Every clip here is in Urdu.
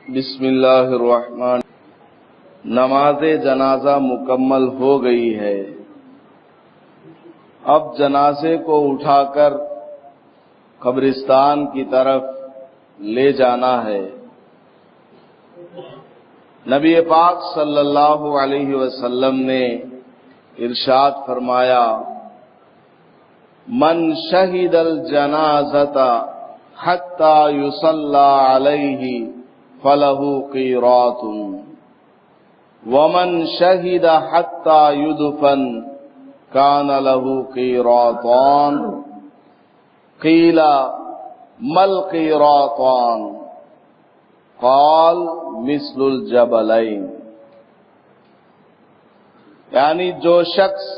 بسم اللہ الرحمن۔ نماز جنازہ مکمل ہو گئی ہے، اب جنازے کو اٹھا کر قبرستان کی طرف لے جانا ہے۔ نبی پاک صلی اللہ علیہ وسلم نے ارشاد فرمایا، من شہد الجنازۃ حتی یصلی علیہ فلہ قیراط ومن شہد حتی یدفن کان لہ قیراطان قیل ما القیراطان قال مثل الجبلین۔ یعنی جو شخص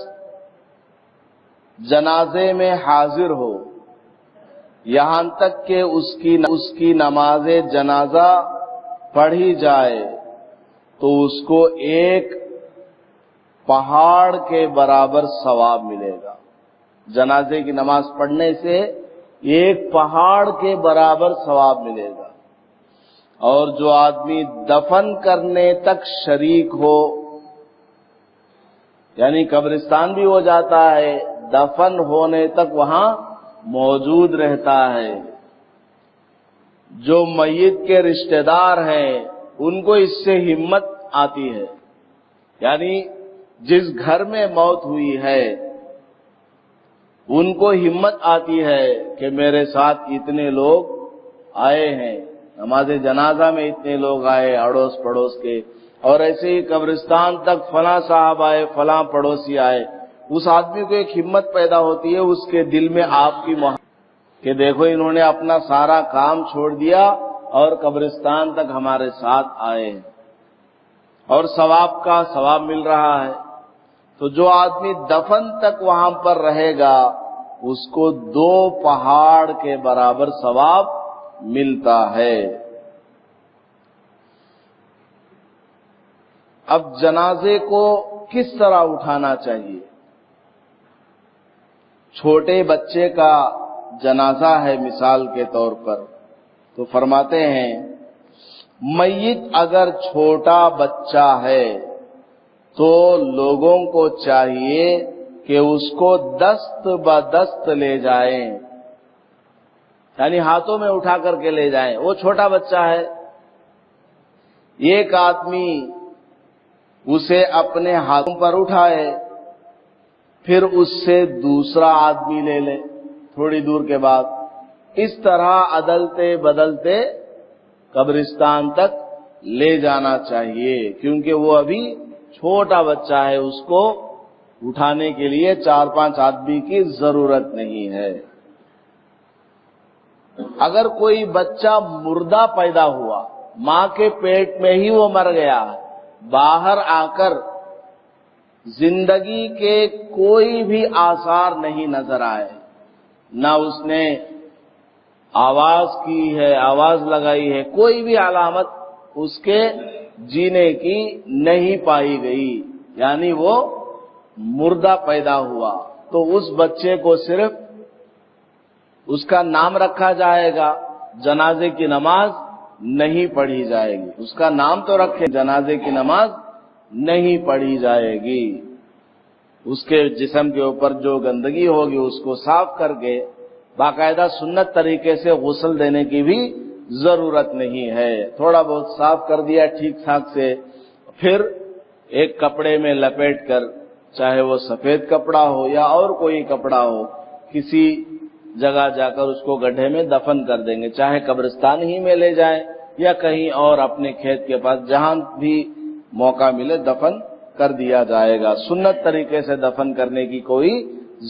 جنازے میں حاضر ہو یہاں تک کہ اس کی نماز جنازہ پڑھی جائے تو اس کو ایک پہاڑ کے برابر ثواب ملے گا۔ جنازے کی نماز پڑھنے سے ایک پہاڑ کے برابر ثواب ملے گا۔ اور جو آدمی دفن کرنے تک شریک ہو، یعنی قبرستان بھی ہو جاتا ہے، دفن ہونے تک وہاں موجود رہتا ہے، جو میت کے رشتہ دار ہیں ان کو اس سے ہمت آتی ہے، یعنی جس گھر میں موت ہوئی ہے ان کو ہمت آتی ہے کہ میرے ساتھ اتنے لوگ آئے ہیں، نماز جنازہ میں اتنے لوگ آئے اڑوس پڑوس کے، اور ایسے ہی قبرستان تک فلاں صاحب آئے، فلاں پڑوسی آئے۔ اس آدمی کو ایک ہمت پیدا ہوتی ہے اس کے دل میں آپ کی محبت کہ دیکھو انہوں نے اپنا سارا کام چھوڑ دیا اور قبرستان تک ہمارے ساتھ آئے اور ثواب مل رہا ہے۔ تو جو آدمی دفن تک وہاں پر رہے گا اس کو 2 پہاڑ کے برابر ثواب ملتا ہے۔ اب جنازے کو کس طرح اٹھانا چاہیے؟ چھوٹے بچے کا جنازہ ہے مثال کے طور پر، تو فرماتے ہیں میت اگر چھوٹا بچہ ہے تو لوگوں کو چاہیے کہ اس کو دست بدست لے جائیں، یعنی ہاتھوں میں اٹھا کر کے لے جائیں۔ وہ چھوٹا بچہ ہے، ایک آدمی اسے اپنے ہاتھوں پر اٹھائے، پھر اس سے دوسرا آدمی لے لے تھوڑی دور کے بعد، اس طرح عدلتے بدلتے قبرستان تک لے جانا چاہیے، کیونکہ وہ ابھی چھوٹا بچہ ہے، اس کو اٹھانے کے لیے 4-5 آدمی کی ضرورت نہیں ہے۔ اگر کوئی بچہ مردہ پیدا ہوا، ماں کے پیٹ میں ہی وہ مر گیا، باہر آ کر زندگی کے کوئی بھی آثار نہیں نظر آئے، نہ اس نے آواز کی ہے، آواز لگائی ہے، کوئی بھی علامت اس کے جینے کی نہیں پائی گئی، یعنی وہ مردہ پیدا ہوا، تو اس بچے کو صرف اس کا نام رکھا جائے گا، جنازے کی نماز نہیں پڑھی جائے گی۔ اس کا نام تو رکھے، جنازے کی نماز نہیں پڑھی جائے گی۔ اس کے جسم کے اوپر جو گندگی ہوگی اس کو صاف کر کے باقاعدہ سنت طریقے سے غسل دینے کی بھی ضرورت نہیں ہے، تھوڑا بہت صاف کر دیا ٹھیک ٹھاک سے، پھر ایک کپڑے میں لپیٹ کر، چاہے وہ سفید کپڑا ہو یا اور کوئی کپڑا ہو، کسی جگہ جا کر اس کو گڈھے میں دفن کر دیں گے، چاہے قبرستان ہی میں لے جائیں یا کہیں اور اپنے کھیت کے پاس، جہاں بھی موقع ملے دفن کر دیا جائے گا۔ سنت طریقے سے دفن کرنے کی کوئی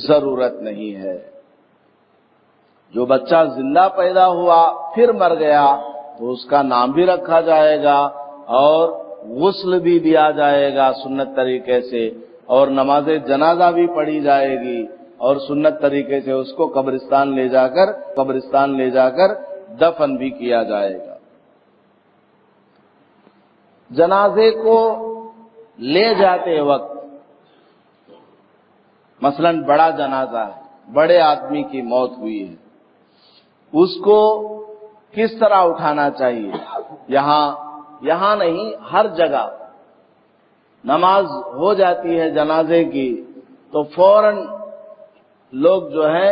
ضرورت نہیں ہے۔ جو بچہ زندہ پیدا ہوا پھر مر گیا تو اس کا نام بھی رکھا جائے گا اور غسل بھی دیا جائے گا سنت طریقے سے، اور نماز جنازہ بھی پڑھی جائے گی، اور سنت طریقے سے اس کو قبرستان لے جا کر دفن بھی کیا جائے گا۔ جنازے کو لے جاتے وقت مثلا بڑا جنازہ ہے، بڑے آدمی کی موت ہوئی ہے، اس کو کس طرح اٹھانا چاہیے؟ یہاں یہاں نہیں ہر جگہ نماز ہو جاتی ہے جنازے کی تو فوراً لوگ جو ہے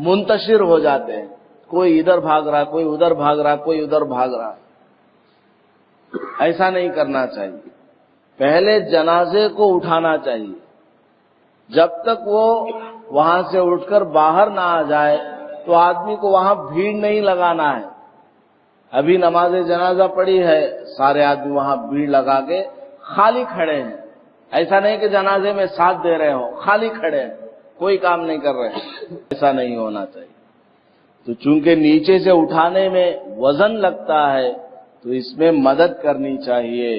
منتشر ہو جاتے ہیں، کوئی ادھر بھاگ رہا، کوئی ادھر بھاگ رہا، کوئی ادھر بھاگ رہا۔ ایسا نہیں کرنا چاہیے، پہلے جنازے کو اٹھانا چاہیے، جب تک وہ وہاں سے اٹھ کر باہر نہ آ جائے تو آدمی کو وہاں بھیڑ نہیں لگانا ہے۔ ابھی نماز جنازہ پڑی ہے، سارے آدمی وہاں بھیڑ لگا کے خالی کھڑے ہیں، ایسا نہیں کہ جنازے میں ساتھ دے رہے ہوں، خالی کھڑے ہیں، کوئی کام نہیں کر رہے ہیں، ایسا نہیں ہونا چاہیے۔ تو چونکہ نیچے سے اٹھانے میں وزن لگتا ہے تو اس میں مدد کرنی چاہیے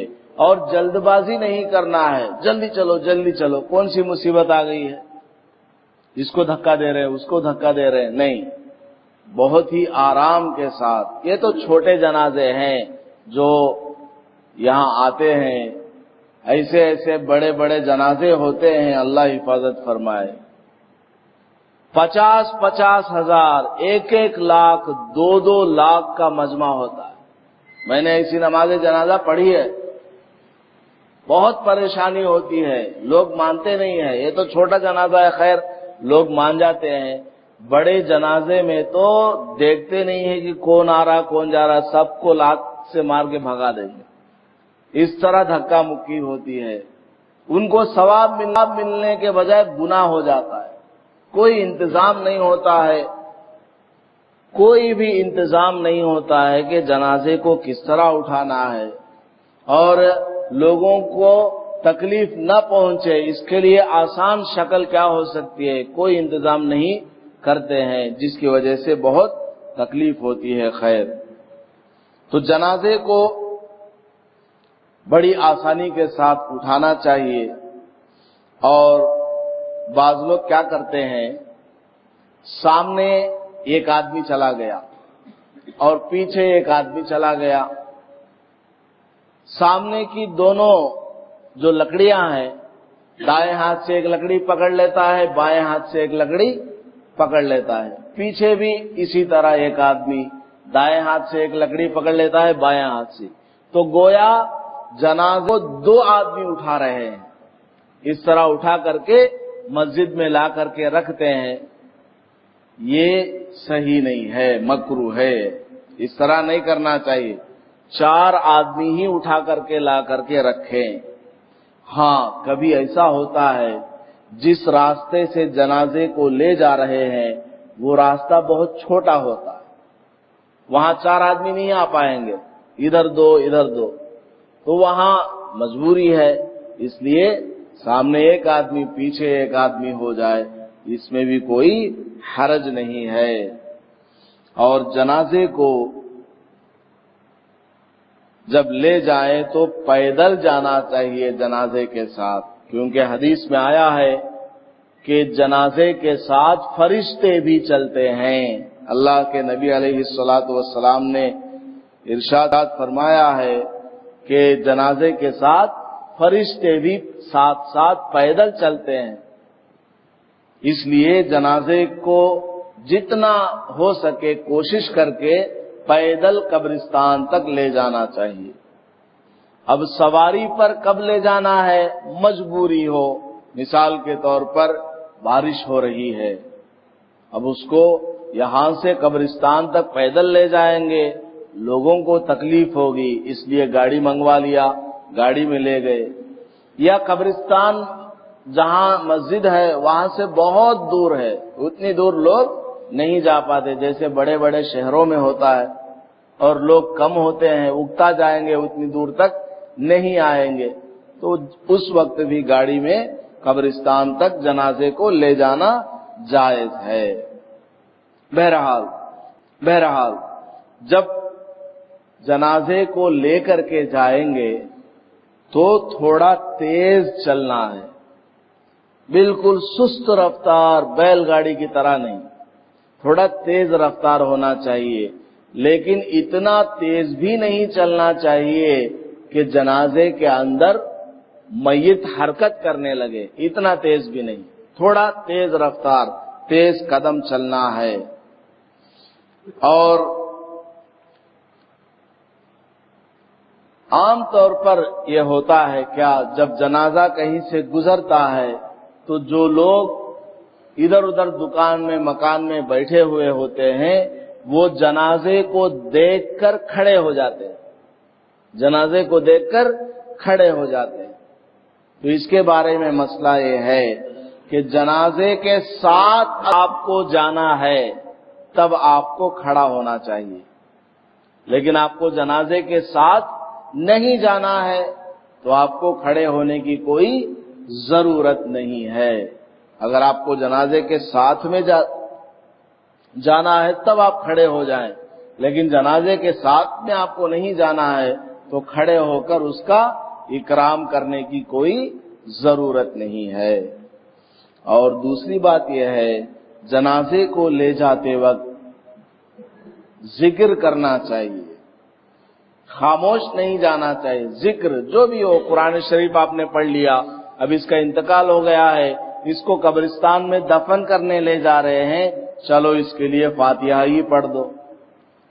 اور جلد بازی نہیں کرنا ہے، جلدی چلو جلدی چلو، کون سی مصیبت آ گئی ہے، اس کو دھکا دے رہے اس کو دھکا دے رہے، نہیں، بہت ہی آرام کے ساتھ۔ یہ تو چھوٹے جنازے ہیں جو یہاں آتے ہیں، ایسے ایسے بڑے بڑے جنازے ہوتے ہیں، اللہ حفاظت فرمائے۔ 50-50 ہزار، 1-1 لاکھ، 2-2 لاکھ کا مجمع ہوتا ہے۔ میں نے ایسی نماز جنازہ پڑھی ہے، بہت پریشانی ہوتی ہے، لوگ مانتے نہیں ہیں۔ یہ تو چھوٹا جنازہ ہے، خیر لوگ مان جاتے ہیں، بڑے جنازے میں تو دیکھتے نہیں ہیں کہ کون آ رہا کون جا رہا، سب کو لات سے مار کے بھگا دیں گے، اس طرح دھکا مکی ہوتی ہے۔ ان کو ثواب ملنے کے بجائے گناہ ہو جاتا ہے۔ کوئی انتظام نہیں ہوتا ہے، کوئی بھی انتظام نہیں ہوتا ہے کہ جنازے کو کس طرح اٹھانا ہے اور لوگوں کو تکلیف نہ پہنچے، اس کے لیے آسان شکل کیا ہو سکتی ہے، کوئی انتظام نہیں کرتے ہیں، جس کی وجہ سے بہت تکلیف ہوتی ہے۔ خیر، تو جنازے کو بڑی آسانی کے ساتھ اٹھانا چاہیے۔ اور بعض لوگ کیا کرتے ہیں، سامنے ایک آدمی چلا گیا اور پیچھے ایک آدمی چلا گیا، سامنے کی دونوں جو لکڑیاں ہیں، دائیں ہاتھ سے ایک لکڑی پکڑ لیتا ہے، بائیں ہاتھ سے ایک لکڑی پکڑ لیتا ہے، پیچھے بھی اسی طرح ایک آدمی دائیں ہاتھ سے ایک لکڑی پکڑ لیتا ہے، بائیں ہاتھ سے، تو گویا جنازہ 2 آدمی اٹھا رہے ہیں، اس طرح اٹھا کر کے مسجد میں لا کر کے رکھتے ہیں۔ یہ صحیح نہیں ہے، مکروہ ہے، اس طرح نہیں کرنا چاہیے۔ 4 آدمی ہی اٹھا کر کے لا کر کے رکھیں۔ ہاں، کبھی ایسا ہوتا ہے جس راستے سے جنازے کو لے جا رہے ہیں وہ راستہ بہت چھوٹا ہوتا ہے، وہاں 4 آدمی نہیں آ پائیں گے، ادھر 2 ادھر 2، تو وہاں مجبوری ہے، اس لیے سامنے ایک آدمی پیچھے ایک آدمی ہو جائے، اس میں بھی کوئی حرج نہیں ہے۔ اور جنازے کو جب لے جائیں تو پیدل جانا چاہیے جنازے کے ساتھ، کیونکہ حدیث میں آیا ہے کہ جنازے کے ساتھ فرشتے بھی چلتے ہیں۔ اللہ کے نبی علیہ الصلوۃ والسلام نے ارشاد فرمایا ہے کہ جنازے کے ساتھ فرشتے بھی ساتھ ساتھ پیدل چلتے ہیں، اس لیے جنازے کو جتنا ہو سکے کوشش کر کے پیدل قبرستان تک لے جانا چاہیے۔ اب سواری پر کب لے جانا ہے، مجبوری ہو، مثال کے طور پر بارش ہو رہی ہے، اب اس کو یہاں سے قبرستان تک پیدل لے جائیں گے، لوگوں کو تکلیف ہوگی، اس لیے گاڑی منگوا لیا، گاڑی میں لے گئے، یا قبرستان جہاں مسجد ہے وہاں سے بہت دور ہے، اتنی دور لوگ نہیں جا پاتے، جیسے بڑے بڑے شہروں میں ہوتا ہے، اور لوگ کم ہوتے ہیں، اگتا جائیں گے اتنی دور تک نہیں آئیں گے، تو اس وقت بھی گاڑی میں قبرستان تک جنازے کو لے جانا جائز ہے۔ بہرحال جب جنازے کو لے کر کے جائیں گے تو تھوڑا تیز چلنا ہے، بالکل سست رفتار بیل گاڑی کی طرح نہیں، تھوڑا تیز رفتار ہونا چاہیے، لیکن اتنا تیز بھی نہیں چلنا چاہیے کہ جنازے کے اندر میت حرکت کرنے لگے، اتنا تیز بھی نہیں، تھوڑا تیز رفتار، تیز قدم چلنا ہے۔ اور عام طور پر یہ ہوتا ہے کیا، جب جنازہ کہیں سے گزرتا ہے تو جو لوگ ادھر ادھر دکان میں مکان میں بیٹھے ہوئے ہوتے ہیں وہ جنازے کو دیکھ کر کھڑے ہو جاتے ہیں، جنازے کو دیکھ کر کھڑے ہو جاتے ہیں۔ تو اس کے بارے میں مسئلہ یہ ہے کہ جنازے کے ساتھ آپ کو جانا ہے تب آپ کو کھڑا ہونا چاہیے، لیکن آپ کو جنازے کے ساتھ نہیں جانا ہے تو آپ کو کھڑے ہونے کی کوئی ضرورت نہیں ہے۔ اگر آپ کو جنازے کے ساتھ میں جانا ہے تب آپ کھڑے ہو جائیں، لیکن جنازے کے ساتھ میں آپ کو نہیں جانا ہے تو کھڑے ہو کر اس کا اکرام کرنے کی کوئی ضرورت نہیں ہے۔ اور دوسری بات یہ ہے، جنازے کو لے جاتے وقت ذکر کرنا چاہیے، خاموش نہیں جانا چاہیے۔ ذکر جو بھی ہو، قرآن شریف آپ نے پڑھ لیا، اب اس کا انتقال ہو گیا ہے، اس کو قبرستان میں دفن کرنے لے جا رہے ہیں، چلو اس کے لیے فاتحہ ہی پڑھ دو،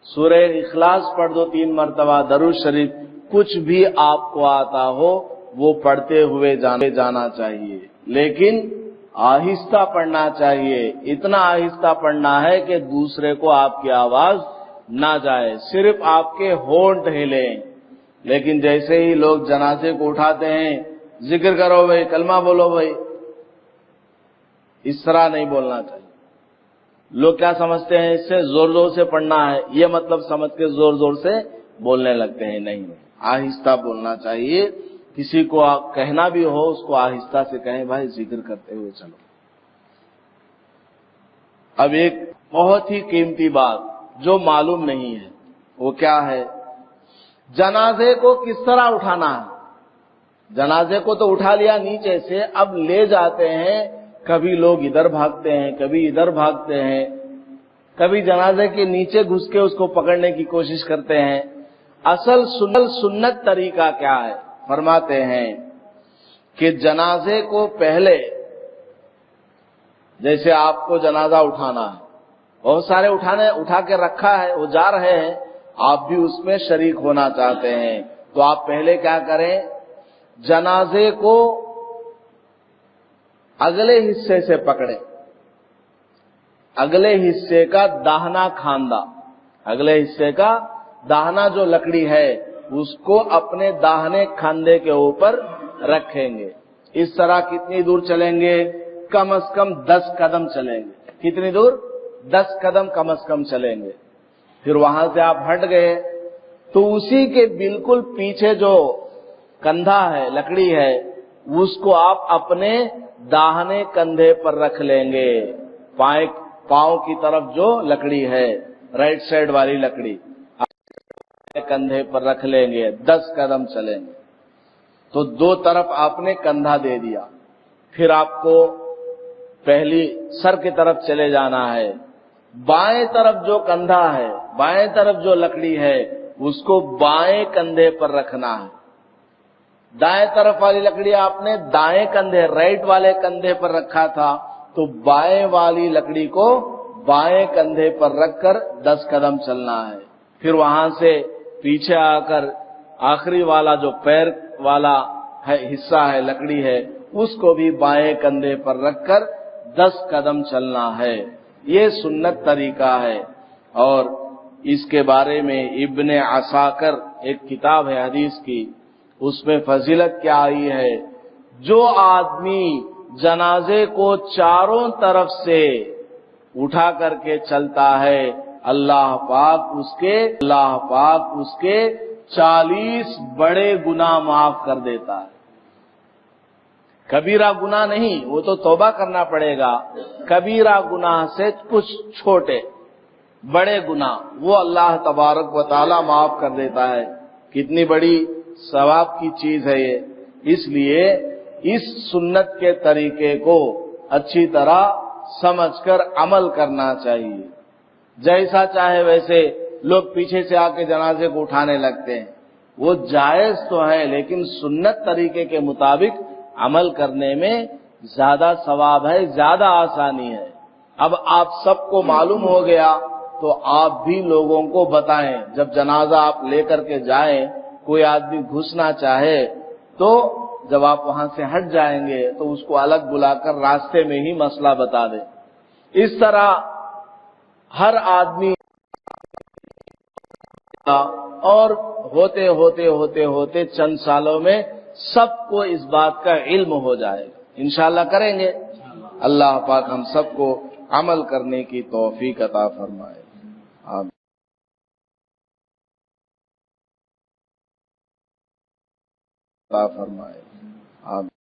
سورہ اخلاص پڑھ دو 3 مرتبہ، درود شریف، کچھ بھی آپ کو آتا ہو وہ پڑھتے ہوئے جانا چاہیے، لیکن آہستہ پڑھنا چاہیے۔ اتنا آہستہ پڑھنا ہے کہ دوسرے کو آپ کی آواز نہ جائے، صرف آپ کے ہونٹ ہلیں۔ لیکن جیسے ہی لوگ جنازے کو اٹھاتے ہیں، ذکر کرو بھائی، کلمہ بولو بھائی، اس طرح نہیں بولنا چاہیے۔ لوگ کیا سمجھتے ہیں، اس سے زور زور سے پڑھنا ہے، یہ مطلب سمجھ کے زور زور سے بولنے لگتے ہیں۔ نہیں، آہستہ بولنا چاہیے۔ کسی کو کہنا بھی ہو اس کو آہستہ سے کہیں، بھائی ذکر کرتے ہوئے چلو۔ اب ایک بہت ہی قیمتی بات جو معلوم نہیں ہے وہ کیا ہے، جنازے کو کس طرح اٹھانا ہے۔ جنازے کو تو اٹھا لیا نیچے سے، اب لے جاتے ہیں، کبھی لوگ ادھر بھاگتے ہیں، کبھی ادھر بھاگتے ہیں، کبھی جنازے کے نیچے گھس کے اس کو پکڑنے کی کوشش کرتے ہیں۔ اصل سنت طریقہ کیا ہے؟ فرماتے ہیں کہ جنازے کو پہلے، جیسے آپ کو جنازہ اٹھانا ہے، بہت سارے اٹھا کے رکھا ہے، وہ جا رہے ہیں، آپ بھی اس میں شریک ہونا چاہتے ہیں، تو آپ پہلے کیا کریں، جنازے کو اگلے حصے سے پکڑیں، اگلے حصے کا داہنا کھاندا، اگلے حصے کا داہنا جو لکڑی ہے اس کو اپنے داہنے کھاندے کے اوپر رکھیں گے۔ اس طرح کتنی دور چلیں گے؟ کم از کم 10 قدم چلیں گے۔ کتنی دور؟ 10 قدم کم از کم چلیں گے۔ پھر وہاں سے آپ ہٹ گئے تو اسی کے بالکل پیچھے جو کندھا ہے، لکڑی ہے، اس کو آپ اپنے داہنے کندھے پر رکھ لیں گے۔ پاؤں کی طرف جو لکڑی ہے، رائٹ سائڈ والی لکڑی کندھے پر رکھ لیں گے، 10 قدم چلیں گے تو 2 طرف آپ نے کندھا دے دیا۔ پھر آپ کو پہلی سر کی طرف چلے جانا ہے، بائیں طرف جو کندھا ہے، بائیں طرف جو لکڑی ہے اس کو بائیں کندھے پر رکھنا ہے۔ دائیں طرف والی لکڑی آپ نے دائیں کندھے، رائٹ والے کندھے پر رکھا تھا، تو بائیں والی لکڑی کو بائیں کندھے پر رکھ کر 10 قدم چلنا ہے۔ پھر وہاں سے پیچھے آ کر آخری والا جو پیر والا حصہ ہے، لکڑی ہے، اس کو بھی بائیں کندھے پر رکھ کر 10 قدم چلنا ہے۔ یہ سنت طریقہ ہے، اور اس کے بارے میں ابن عساکر ایک کتاب ہے حدیث کی، اس میں فضیلت کیا آئی ہے، جو آدمی جنازے کو چاروں طرف سے اٹھا کر کے چلتا ہے، اللہ پاک اس کے 40 بڑے گناہ معاف کر دیتا ہے۔ کبیرہ گناہ نہیں، وہ تو توبہ کرنا پڑے گا، کبیرہ گناہ سے کچھ چھوٹے بڑے گناہ وہ اللہ تبارک و تعالی معاف کر دیتا ہے۔ کتنی بڑی ثواب کی چیز ہے یہ۔ اس لیے اس سنت کے طریقے کو اچھی طرح سمجھ کر عمل کرنا چاہیے۔ جیسا چاہے ویسے لوگ پیچھے سے آ کے جنازے کو اٹھانے لگتے ہیں، وہ جائز تو ہے، لیکن سنت طریقے کے مطابق عمل کرنے میں زیادہ ثواب ہے، زیادہ آسانی ہے۔ اب آپ سب کو معلوم ہو گیا تو آپ بھی لوگوں کو بتائیں، جب جنازہ آپ لے کر کے جائیں کوئی آدمی گھسنا چاہے تو جب آپ وہاں سے ہٹ جائیں گے تو اس کو الگ بلا کر راستے میں ہی مسئلہ بتا دیں۔ اس طرح ہر آدمی اور ہوتے چند سالوں میں سب کو اس بات کا علم ہو جائے گا۔ انشاءاللہ کریں گے۔ اللہ پاک ہم سب کو عمل کرنے کی توفیق عطا فرمائے۔ آمین۔ عطا فرمائے۔ آمین۔